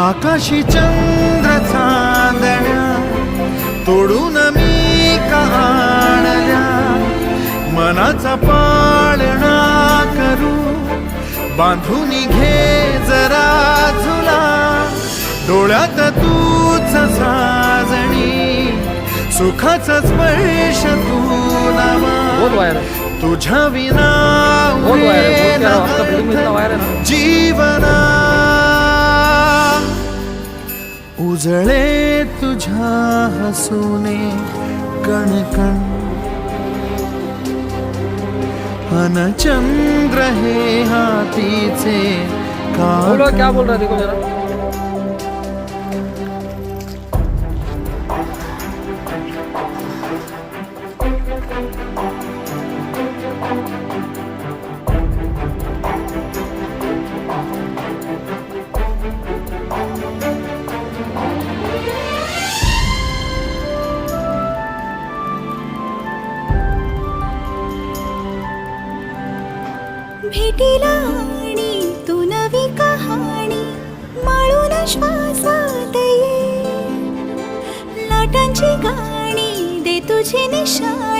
आकाशी चंद्र चांदण्या तोडून मी आणल्या, मनाचा पाळणा करू बांधून घे जरा झुला, डोळ्यात तूच साजणी सुखाचा स्पर्श तुला तुझ्या विना जीवना उजळे तुझ्या हसूने कणकण, अन चंद्र हे हातीचे बोलो क्या बोल रहा है देखो जरा। भेटीला आणि तू नवी कहाणी माळून श्वासात ये, लाटांची गाणी दे तुझी निशाणी